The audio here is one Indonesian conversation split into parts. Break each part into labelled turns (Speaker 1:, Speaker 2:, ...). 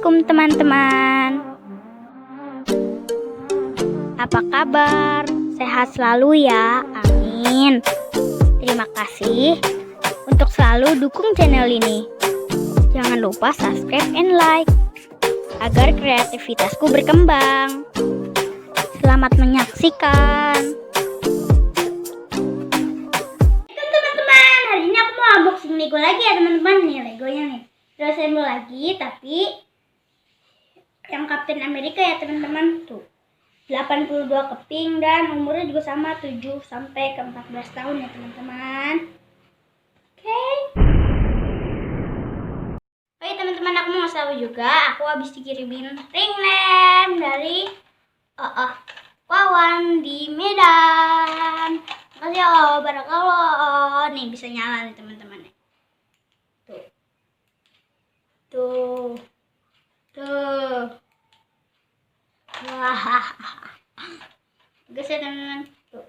Speaker 1: Assalamualaikum teman-teman. Apa kabar? Sehat selalu ya, amin. Terima kasih untuk selalu dukung channel ini. Jangan lupa subscribe and like agar kreativitasku berkembang. Selamat menyaksikan. Teman-teman, hari ini aku mau unboxing Lego lagi ya teman-teman. Nih Legonya nih. Terus assemble lagi, tapi yang Kapten Amerika ya teman-teman. Tuh 82 keping dan umurnya juga sama 7 sampai ke 14 tahun ya teman-teman. Oke. Oke teman-teman, aku mau tahu juga, aku habis dikirimin ring lamp dari Wawan di Medan. Makasih ya, barakallah. Nih bisa nyala nih teman-teman. Tuh. Wah. Bagus ya teman-teman. Tuh.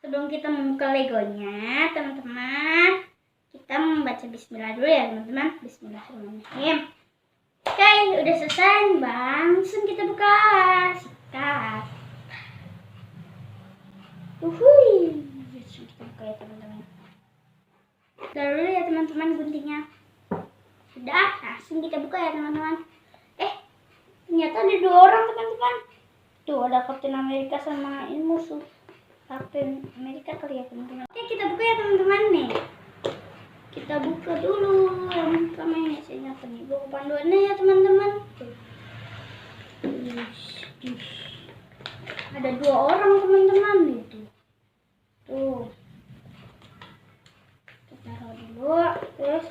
Speaker 1: Sebelum kita membuka legonya, teman-teman, kita membaca bismillah dulu ya teman-teman. Bismillahirrahmanirrahim. Oke, udah selesai. Langsung kita buka. Singkat. Uhuy. Langsung kita buka ya teman-teman. Dulu ya teman-teman guntingnya. Sudah, langsung kita buka ya teman-teman. Ternyata ada 2 orang teman-teman. Tuh ada Kapten Amerika sama ini musuh Kapten Amerika kali ya teman-teman. Oke, kita buka ya teman-teman nih. Kita buka dulu yang pertama ini isinya apa nih? Buku panduannya ya teman-teman. Ada 2 orang teman-teman itu. Tuh. Taruh dulu, terus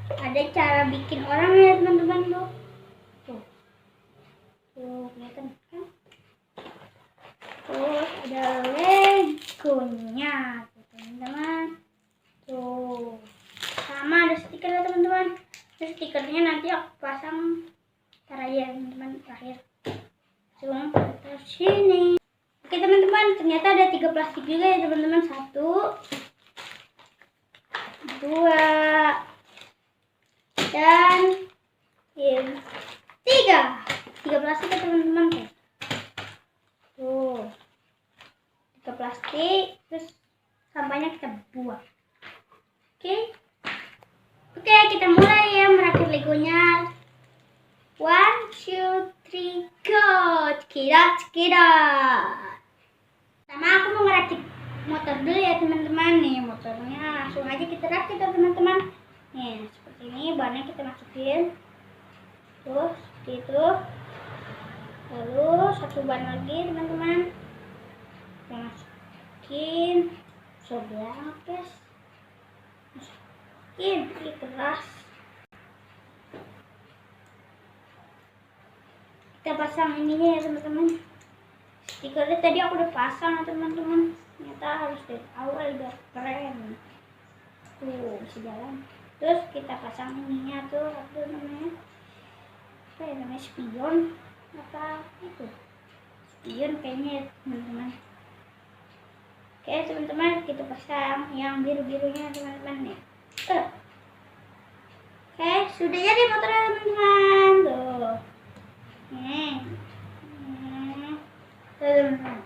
Speaker 1: ada cara bikin orang ya teman-teman tuh. Tuh kelihatan kan? Terus ada legonya tuh teman-teman. Tuh sama ada stiker ya teman-teman. Terus stikernya nanti aku pasang ntar aja teman-teman terakhir. Langsung ke sini. Oke teman-teman, ternyata ada 3 plastik juga ya teman-teman. 1 2 dan 3 plastik ya teman-teman. Tuh 3 plastik, terus sampahnya kita buang. Oke, kita mulai ya merakit legonya. 1 2 3 go. Cekidat. Sama aku mau ngerakit motor dulu ya teman-teman. Nih motornya langsung aja kita rakit ya teman-teman. Nih seperti ini, bahannya kita masukin terus seperti itu. Lalu 1 ban lagi teman-teman, kita masukin sebelah guys, masukin ini keras. Kita pasang ininya ya teman-teman. Stikernya tadi aku udah pasang ya teman-teman. Ternyata harus dari awal biar keren. Tuh bisa jalan. Terus kita pasang ininya tuh, apa namanya? Apa ya namanya, spion? Apa itu? Spion kayaknya ya teman-teman. Oke teman-teman, kita pasang yang biru-birunya teman-teman nih. Oke, sudah jadi motornya teman-teman. Tuh. Nih. Teman-teman.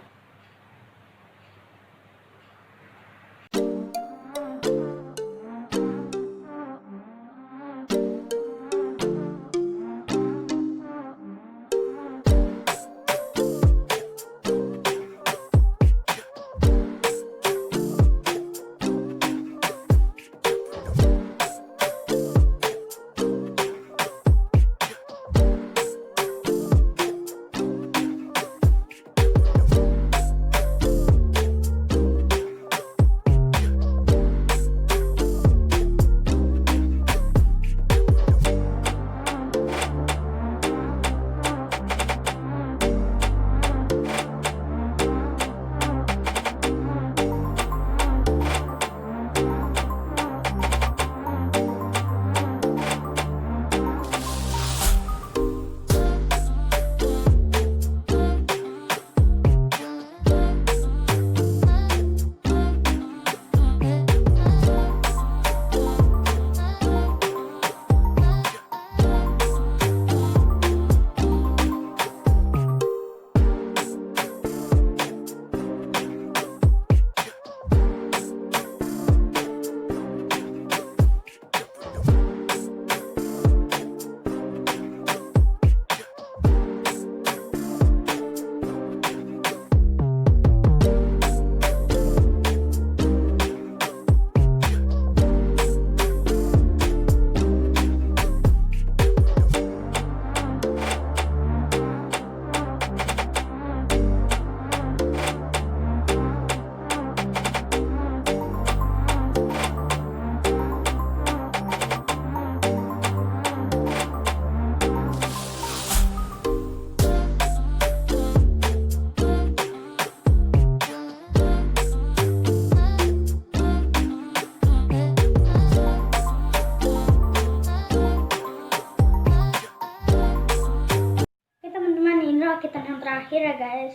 Speaker 1: perakitan yang terakhir ya guys.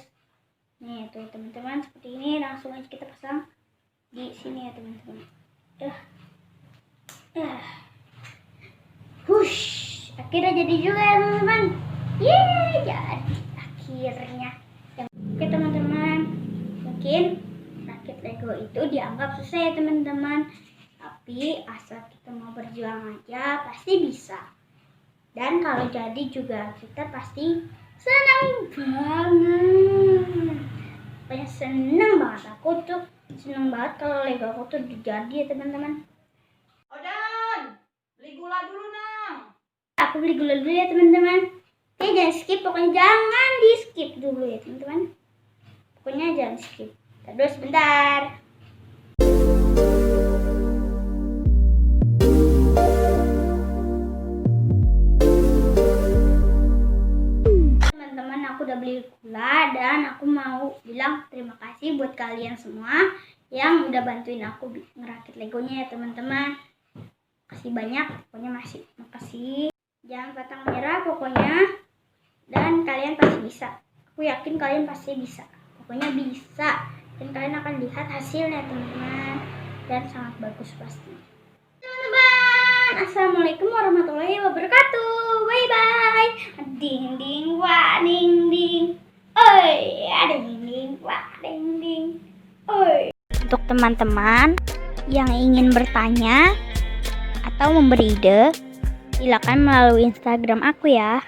Speaker 1: Nih tuh teman-teman, seperti ini. Langsung aja kita pasang di sini ya teman-teman. Hush, akhirnya jadi juga ya teman-teman. Yeay, jadi akhirnya. Oke teman-teman, mungkin rakit Lego itu dianggap susah ya teman-teman, tapi asal kita mau berjuang aja pasti bisa. Dan kalau jadi juga kita pasti senang banget. Pokoknya senang banget, aku tuh senang banget kalau Lego aku tuh jadi ya teman-teman.
Speaker 2: Yordan, beli gula dulu nang.
Speaker 1: Aku beli gula dulu ya teman-teman. Oke, jangan skip, pokoknya jangan di skip dulu ya teman-teman. Pokoknya jangan skip. Terus sebentar. Teman-teman, aku udah beli gula dan aku mau bilang terima kasih buat kalian semua yang udah bantuin aku ngerakit Legonya ya teman-teman. Makasih banyak, pokoknya makasih. Jangan pantang menyerah pokoknya. Dan kalian pasti bisa. Aku yakin kalian pasti bisa. Pokoknya bisa. Dan kalian akan lihat hasilnya teman-teman. Dan sangat bagus pasti. Teman-teman, assalamualaikum warahmatullahi wabarakatuh. Bye bye. Ding ding wah ding ding. Oi, ding ding wah ding ding. Oi. Untuk teman-teman yang ingin bertanya atau memberi ide, silakan melalui Instagram aku ya.